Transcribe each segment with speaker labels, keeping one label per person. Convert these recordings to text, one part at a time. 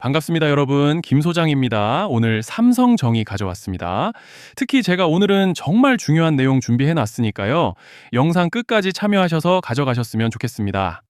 Speaker 1: 반갑습니다, 여러분. 김 소장입니다. 오늘 삼성정의 가져왔습니다. 특히 제가 오늘은 정말 중요한 내용 준비해 놨으니까요. 영상 끝까지 참여하셔서 가져가셨으면 좋겠습니다.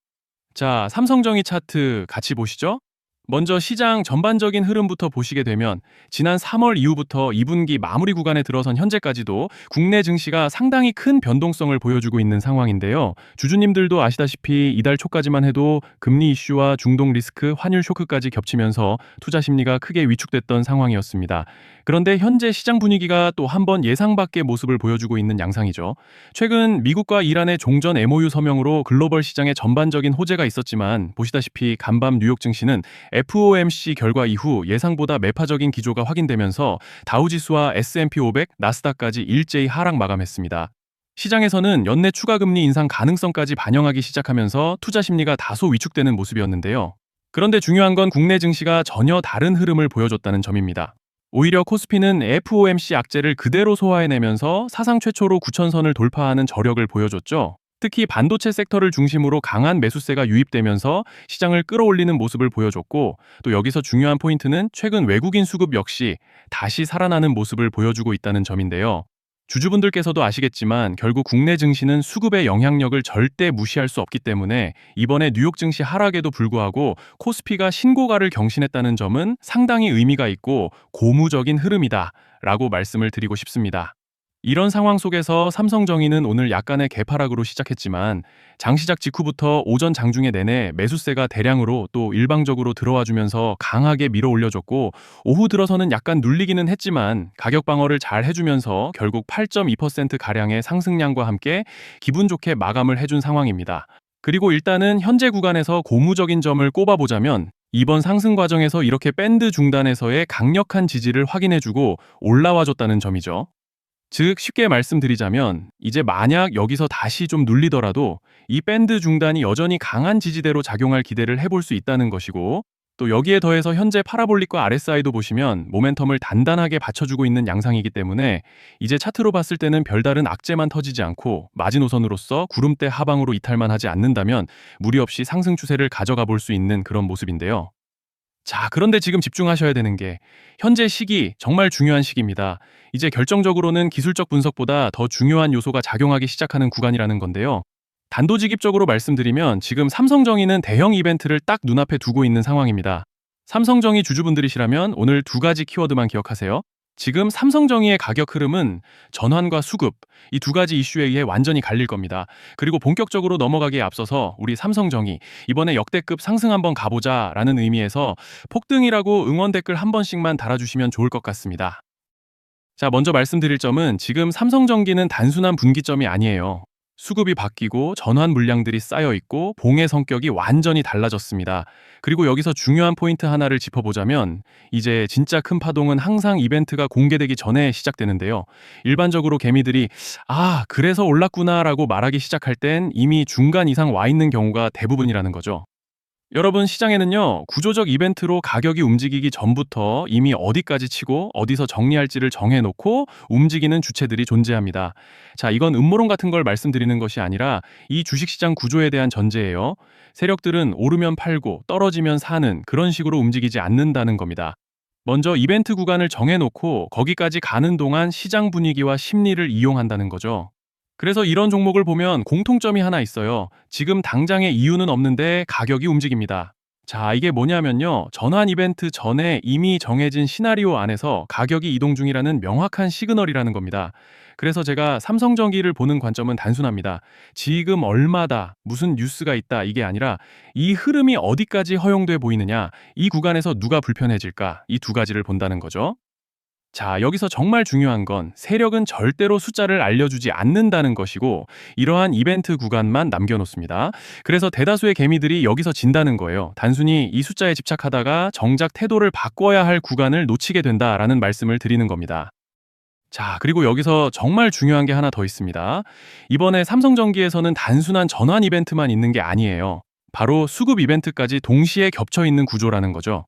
Speaker 1: 자, 삼성정의 차트 같이 보시죠. 먼저 시장 전반적인 흐름부터 보시게 되면 지난 3월 이후부터 2분기 마무리 구간에 들어선 현재까지도 국내 증시가 상당히 큰 변동성을 보여주고 있는 상황인데요. 주주님들도 아시다시피 이달 초까지만 해도 금리 이슈와 중동 리스크, 환율 쇼크까지 겹치면서 투자 심리가 크게 위축됐던 상황이었습니다. 그런데 현재 시장 분위기가 또 한 번 예상 밖의 모습을 보여주고 있는 양상이죠. 최근 미국과 이란의 종전 MOU 서명으로 글로벌 시장에 전반적인 호재가 있었지만 보시다시피 간밤 뉴욕 증시는 FOMC 결과 이후 예상보다 매파적인 기조가 확인되면서 다우지수와 S&P 500, 나스닥까지 일제히 하락 마감했습니다. 시장에서는 연내 추가 금리 인상 가능성까지 반영하기 시작하면서 투자 심리가 다소 위축되는 모습이었는데요. 그런데 중요한 건 국내 증시가 전혀 다른 흐름을 보여줬다는 점입니다. 오히려 코스피는 FOMC 악재를 그대로 소화해내면서 사상 최초로 9,000선을 돌파하는 저력을 보여줬죠. 특히 반도체 섹터를 중심으로 강한 매수세가 유입되면서 시장을 끌어올리는 모습을 보여줬고, 또 여기서 중요한 포인트는 최근 외국인 수급 역시 다시 살아나는 모습을 보여주고 있다는 점인데요. 주주분들께서도 아시겠지만 결국 국내 증시는 수급의 영향력을 절대 무시할 수 없기 때문에 이번에 뉴욕 증시 하락에도 불구하고 코스피가 신고가를 경신했다는 점은 상당히 의미가 있고 고무적인 흐름이다 라고 말씀을 드리고 싶습니다. 이런 상황 속에서 삼성정의는 오늘 약간의 개파락으로 시작했지만 장시작 직후부터 오전 장중에 내내 매수세가 대량으로 또 일방적으로 들어와 주면서 강하게 밀어 올려줬고, 오후 들어서는 약간 눌리기는 했지만 가격 방어를 잘 해주면서 결국 8.2%가량의 상승량과 함께 기분 좋게 마감을 해준 상황입니다. 그리고 일단은 현재 구간에서 고무적인 점을 꼽아보자면 이번 상승 과정에서 이렇게 밴드 중단에서의 강력한 지지를 확인해주고 올라와줬다는 점이죠. 즉 쉽게 말씀드리자면 이제 만약 여기서 다시 좀 눌리더라도 이 밴드 중단이 여전히 강한 지지대로 작용할 기대를 해볼 수 있다는 것이고, 또 여기에 더해서 현재 파라볼릭과 RSI도 보시면 모멘텀을 단단하게 받쳐주고 있는 양상이기 때문에 이제 차트로 봤을 때는 별다른 악재만 터지지 않고 마지노선으로서 구름대 하방으로 이탈만 하지 않는다면 무리 없이 상승 추세를 가져가 볼 수 있는 그런 모습인데요. 자, 그런데 지금 집중하셔야 되는 게 현재 시기 정말 중요한 시기입니다. 이제 결정적으로는 기술적 분석보다 더 중요한 요소가 작용하기 시작하는 구간이라는 건데요. 단도직입적으로 말씀드리면 지금 삼성정의는 대형 이벤트를 딱 눈앞에 두고 있는 상황입니다. 삼성정의 주주분들이시라면 오늘 두 가지 키워드만 기억하세요. 지금 삼성정의의 가격 흐름은 전환과 수급, 이 두 가지 이슈에 의해 완전히 갈릴 겁니다. 그리고 본격적으로 넘어가기에 앞서서 우리 삼성정의 이번에 역대급 상승 한번 가보자 라는 의미에서 폭등이라고 응원 댓글 한 번씩만 달아주시면 좋을 것 같습니다. 자, 먼저 말씀드릴 점은 지금 삼성전기는 단순한 분기점이 아니에요. 수급이 바뀌고 전환 물량들이 쌓여 있고 봉의 성격이 완전히 달라졌습니다. 그리고 여기서 중요한 포인트 하나를 짚어보자면 이제 진짜 큰 파동은 항상 이벤트가 공개되기 전에 시작되는데요. 일반적으로 개미들이 그래서 올랐구나라고 말하기 시작할 땐 이미 중간 이상 와 있는 경우가 대부분이라는 거죠. 여러분, 시장에는요, 구조적 이벤트로 가격이 움직이기 전부터 이미 어디까지 치고 어디서 정리할지를 정해놓고 움직이는 주체들이 존재합니다. 자, 이건 음모론 같은 걸 말씀드리는 것이 아니라 이 주식시장 구조에 대한 전제예요. 세력들은 오르면 팔고 떨어지면 사는 그런 식으로 움직이지 않는다는 겁니다. 먼저 이벤트 구간을 정해놓고 거기까지 가는 동안 시장 분위기와 심리를 이용한다는 거죠. 그래서 이런 종목을 보면 공통점이 하나 있어요. 지금 당장의 이유는 없는데 가격이 움직입니다. 자, 이게 뭐냐면요. 전환 이벤트 전에 이미 정해진 시나리오 안에서 가격이 이동 중이라는 명확한 시그널이라는 겁니다. 그래서 제가 삼성전기를 보는 관점은 단순합니다. 지금 얼마다, 무슨 뉴스가 있다, 이게 아니라 이 흐름이 어디까지 허용돼 보이느냐, 이 구간에서 누가 불편해질까, 이 두 가지를 본다는 거죠. 자, 여기서 정말 중요한 건 세력은 절대로 숫자를 알려주지 않는다는 것이고 이러한 이벤트 구간만 남겨놓습니다. 그래서 대다수의 개미들이 여기서 진다는 거예요. 단순히 이 숫자에 집착하다가 정작 태도를 바꿔야 할 구간을 놓치게 된다라는 말씀을 드리는 겁니다. 자, 그리고 여기서 정말 중요한 게 하나 더 있습니다. 이번에 삼성전기에서는 단순한 전환 이벤트만 있는 게 아니에요. 바로 수급 이벤트까지 동시에 겹쳐 있는 구조라는 거죠.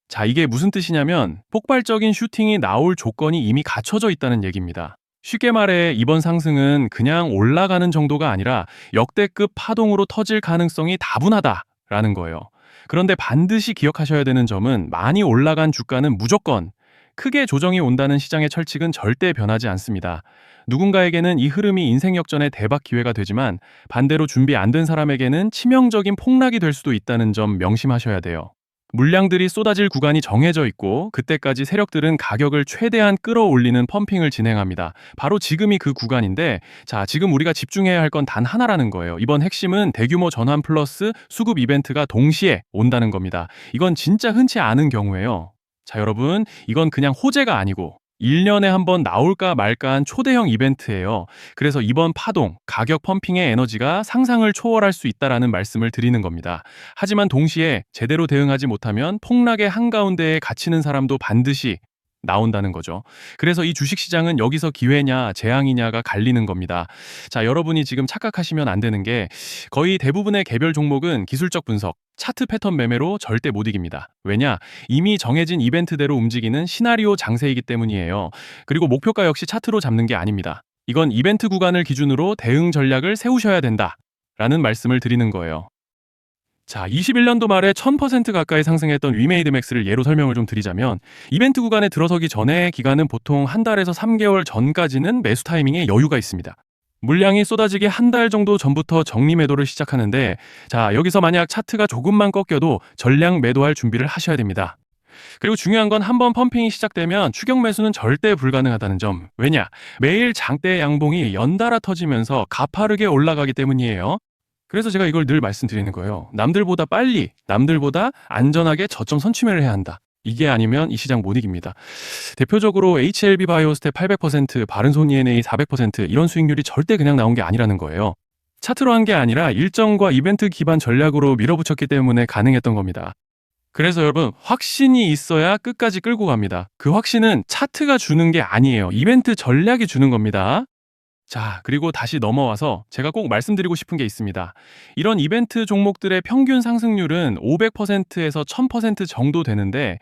Speaker 1: 자, 이게 무슨 뜻이냐면 폭발적인 슈팅이 나올 조건이 이미 갖춰져 있다는 얘기입니다. 쉽게 말해 이번 상승은 그냥 올라가는 정도가 아니라 역대급 파동으로 터질 가능성이 다분하다라는 거예요. 그런데 반드시 기억하셔야 되는 점은 많이 올라간 주가는 무조건 크게 조정이 온다는 시장의 철칙은 절대 변하지 않습니다. 누군가에게는 이 흐름이 인생 역전의 대박 기회가 되지만 반대로 준비 안 된 사람에게는 치명적인 폭락이 될 수도 있다는 점 명심하셔야 돼요. 물량들이 쏟아질 구간이 정해져 있고 그때까지 세력들은 가격을 최대한 끌어올리는 펌핑을 진행합니다. 바로 지금이 그 구간인데 자, 지금 우리가 집중해야 할 건 단 하나라는 거예요. 이번 핵심은 대규모 전환 플러스 수급 이벤트가 동시에 온다는 겁니다. 이건 진짜 흔치 않은 경우예요. 자, 여러분, 이건 그냥 호재가 아니고 1년에 한 번 나올까 말까한 초대형 이벤트예요. 그래서 이번 파동, 가격 펌핑의 에너지가 상상을 초월할 수 있다라는 말씀을 드리는 겁니다. 하지만 동시에 제대로 대응하지 못하면 폭락의 한가운데에 갇히는 사람도 반드시 나온다는 거죠. 그래서 이 주식시장은 여기서 기회냐 재앙이냐가 갈리는 겁니다. 자, 여러분이 지금 착각하시면 안 되는 게 거의 대부분의 개별 종목은 기술적 분석, 차트 패턴 매매로 절대 못 이깁니다. 왜냐? 이미 정해진 이벤트대로 움직이는 시나리오 장세이기 때문이에요. 그리고 목표가 역시 차트로 잡는 게 아닙니다. 이건 이벤트 구간을 기준으로 대응 전략을 세우셔야 된다. 라는 말씀을 드리는 거예요. 자, 21년도 말에 1000% 가까이 상승했던 위메이드맥스를 예로 설명을 좀 드리자면 이벤트 구간에 들어서기 전에 기간은 보통 한 달에서 3개월 전까지는 매수 타이밍에 여유가 있습니다. 물량이 쏟아지기 한 달 정도 전부터 정리 매도를 시작하는데 자, 여기서 만약 차트가 조금만 꺾여도 전량 매도할 준비를 하셔야 됩니다. 그리고 중요한 건 한번 펌핑이 시작되면 추격 매수는 절대 불가능하다는 점. 왜냐? 매일 장대 양봉이 연달아 터지면서 가파르게 올라가기 때문이에요. 그래서 제가 이걸 늘 말씀드리는 거예요. 남들보다 빨리, 남들보다 안전하게 저점 선취매를 해야 한다. 이게 아니면 이 시장 못 이깁니다. 대표적으로 HLB 바이오스텝 800%, 바른손 ENA 400% 이런 수익률이 절대 그냥 나온 게 아니라는 거예요. 차트로 한 게 아니라 일정과 이벤트 기반 전략으로 밀어붙였기 때문에 가능했던 겁니다. 그래서 여러분, 확신이 있어야 끝까지 끌고 갑니다. 그 확신은 차트가 주는 게 아니에요. 이벤트 전략이 주는 겁니다. 자, 그리고 다시 넘어와서 제가 꼭 말씀드리고 싶은 게 있습니다. 이런 이벤트 종목들의 평균 상승률은 500%에서 1000% 정도 되는데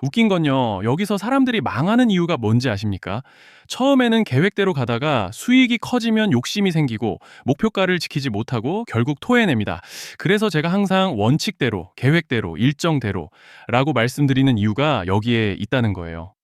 Speaker 1: 웃긴 건요. 여기서 사람들이 망하는 이유가 뭔지 아십니까? 처음에는 계획대로 가다가 수익이 커지면 욕심이 생기고 목표가를 지키지 못하고 결국 토해냅니다. 그래서 제가 항상 원칙대로, 계획대로, 일정대로 라고 말씀드리는 이유가 여기에 있다는 거예요.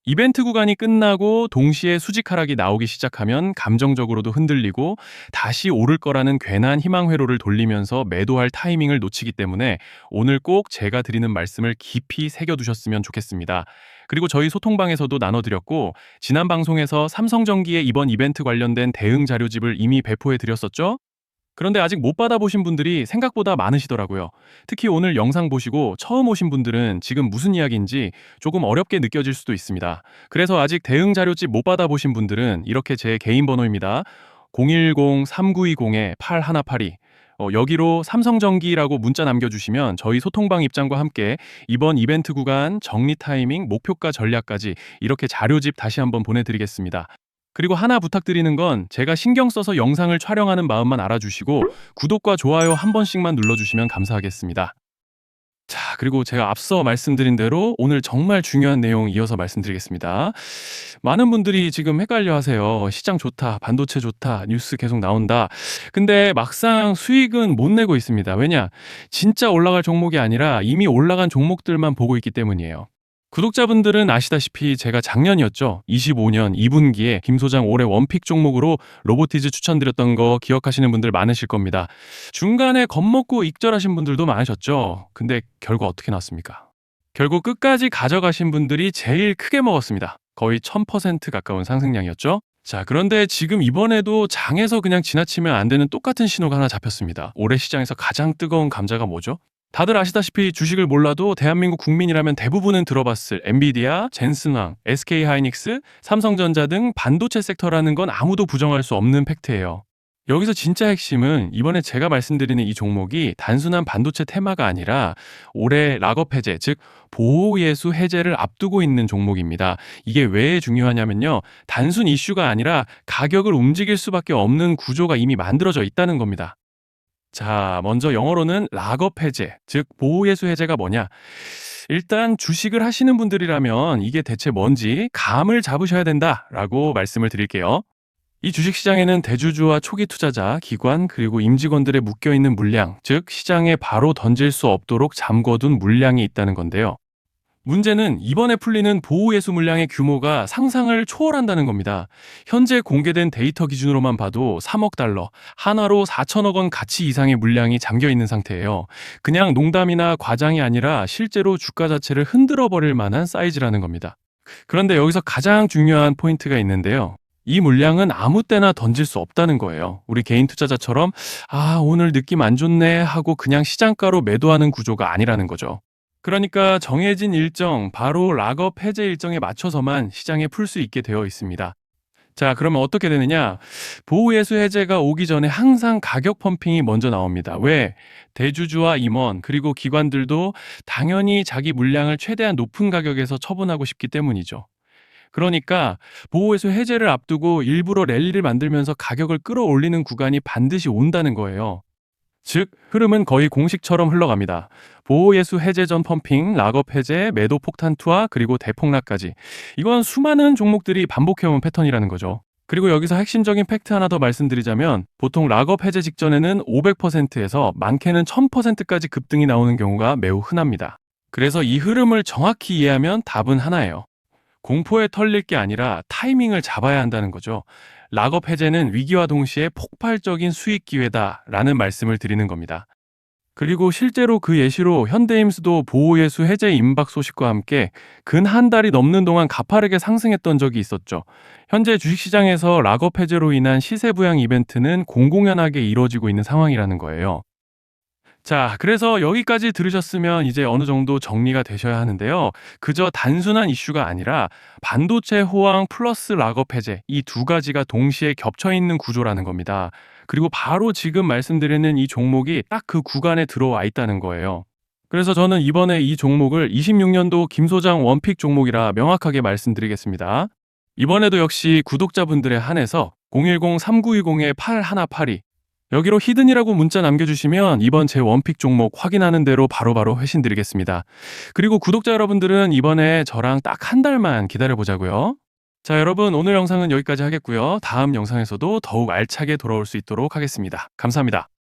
Speaker 1: 이벤트 구간이 끝나고 동시에 수직 하락이 나오기 시작하면 감정적으로도 흔들리고 다시 오를 거라는 괜한 희망 회로를 돌리면서 매도할 타이밍을 놓치기 때문에 오늘 꼭 제가 드리는 말씀을 깊이 새겨두셨으면 좋겠습니다. 그리고 저희 소통방에서도 나눠드렸고 지난 방송에서 삼성전기의 이번 이벤트 관련된 대응 자료집을 이미 배포해 드렸었죠? 그런데 아직 못 받아보신 분들이 생각보다 많으시더라고요. 특히 오늘 영상 보시고 처음 오신 분들은 지금 무슨 이야기인지 조금 어렵게 느껴질 수도 있습니다. 그래서 아직 대응 자료집 못 받아보신 분들은 이렇게 제 개인 번호입니다. 010-3920-8182 여기로 삼성전기라고 문자 남겨주시면 저희 소통방 입장과 함께 이번 이벤트 구간 정리 타이밍, 목표가 전략까지 이렇게 자료집 다시 한번 보내드리겠습니다. 그리고 하나 부탁드리는 건 제가 신경 써서 영상을 촬영하는 마음만 알아주시고 구독과 좋아요 한 번씩만 눌러주시면 감사하겠습니다. 자, 그리고 제가 앞서 말씀드린 대로 오늘 정말 중요한 내용 이어서 말씀드리겠습니다. 많은 분들이 지금 헷갈려 하세요. 시장 좋다, 반도체 좋다, 뉴스 계속 나온다. 근데 막상 수익은 못 내고 있습니다. 왜냐? 진짜 올라갈 종목이 아니라 이미 올라간 종목들만 보고 있기 때문이에요. 구독자분들은 아시다시피 제가 작년이었죠. 25년 2분기에 김 소장 올해 원픽 종목으로 로보티즈 추천드렸던 거 기억하시는 분들 많으실 겁니다. 중간에 겁먹고 익절하신 분들도 많으셨죠. 근데 결과 어떻게 났습니까? 결국 끝까지 가져가신 분들이 제일 크게 먹었습니다. 거의 1000% 가까운 상승량이었죠. 자, 그런데 지금 이번에도 장에서 그냥 지나치면 안 되는 똑같은 신호가 하나 잡혔습니다. 올해 시장에서 가장 뜨거운 감자가 뭐죠? 다들 아시다시피 주식을 몰라도 대한민국 국민이라면 대부분은 들어봤을 엔비디아, 젠슨왕, SK하이닉스, 삼성전자 등 반도체 섹터라는 건 아무도 부정할 수 없는 팩트예요. 여기서 진짜 핵심은 이번에 제가 말씀드리는 이 종목이 단순한 반도체 테마가 아니라 올해 락업 해제, 즉 보호예수 해제를 앞두고 있는 종목입니다. 이게 왜 중요하냐면요. 단순 이슈가 아니라 가격을 움직일 수밖에 없는 구조가 이미 만들어져 있다는 겁니다. 자, 먼저 영어로는 락업 해제, 즉 보호예수 해제가 뭐냐? 일단 주식을 하시는 분들이라면 이게 대체 뭔지 감을 잡으셔야 된다라고 말씀을 드릴게요. 이 주식시장에는 대주주와 초기 투자자, 기관, 그리고 임직원들의 묶여있는 물량, 즉 시장에 바로 던질 수 없도록 잠궈둔 물량이 있다는 건데요. 문제는 이번에 풀리는 보호예수 물량의 규모가 상상을 초월한다는 겁니다. 현재 공개된 데이터 기준으로만 봐도 3억 달러, 한화로 4천억 원 가치 이상의 물량이 잠겨 있는 상태예요. 그냥 농담이나 과장이 아니라 실제로 주가 자체를 흔들어 버릴 만한 사이즈라는 겁니다. 그런데 여기서 가장 중요한 포인트가 있는데요. 이 물량은 아무 때나 던질 수 없다는 거예요. 우리 개인 투자자처럼 오늘 느낌 안 좋네 하고 그냥 시장가로 매도하는 구조가 아니라는 거죠. 그러니까 정해진 일정, 바로 락업 해제 일정에 맞춰서만 시장에 풀 수 있게 되어 있습니다. 자, 그러면 어떻게 되느냐? 보호예수 해제가 오기 전에 항상 가격 펌핑이 먼저 나옵니다. 왜? 대주주와 임원, 그리고 기관들도 당연히 자기 물량을 최대한 높은 가격에서 처분하고 싶기 때문이죠. 그러니까 보호예수 해제를 앞두고 일부러 랠리를 만들면서 가격을 끌어올리는 구간이 반드시 온다는 거예요. 즉, 흐름은 거의 공식처럼 흘러갑니다. 보호예수 해제 전 펌핑, 락업 해제, 매도 폭탄 투하, 그리고 대폭락까지. 이건 수많은 종목들이 반복해온 패턴이라는 거죠. 그리고 여기서 핵심적인 팩트 하나 더 말씀드리자면 보통 락업 해제 직전에는 500%에서 많게는 1000%까지 급등이 나오는 경우가 매우 흔합니다. 그래서 이 흐름을 정확히 이해하면 답은 하나예요. 공포에 털릴 게 아니라 타이밍을 잡아야 한다는 거죠. 락업 해제는 위기와 동시에 폭발적인 수익 기회다라는 말씀을 드리는 겁니다. 그리고 실제로 그 예시로 현대임수도 보호예수 해제 임박 소식과 함께 근 한 달이 넘는 동안 가파르게 상승했던 적이 있었죠. 현재 주식시장에서 락업 해제로 인한 시세 부양 이벤트는 공공연하게 이루어지고 있는 상황이라는 거예요. 자, 그래서 여기까지 들으셨으면 이제 어느 정도 정리가 되셔야 하는데요. 그저 단순한 이슈가 아니라 반도체 호황 플러스 락업 해제 이 두 가지가 동시에 겹쳐 있는 구조라는 겁니다. 그리고 바로 지금 말씀드리는 이 종목이 딱 그 구간에 들어와 있다는 거예요. 그래서 저는 이번에 이 종목을 26년도 김 소장 원픽 종목이라 명확하게 말씀드리겠습니다. 이번에도 역시 구독자분들에 한해서 010-3920-8182 여기로 히든이라고 문자 남겨주시면 이번 제 원픽 종목 확인하는 대로 바로바로 회신 드리겠습니다. 그리고 구독자 여러분들은 이번에 저랑 딱 한 달만 기다려보자고요. 자, 여러분 오늘 영상은 여기까지 하겠고요. 다음 영상에서도 더욱 알차게 돌아올 수 있도록 하겠습니다. 감사합니다.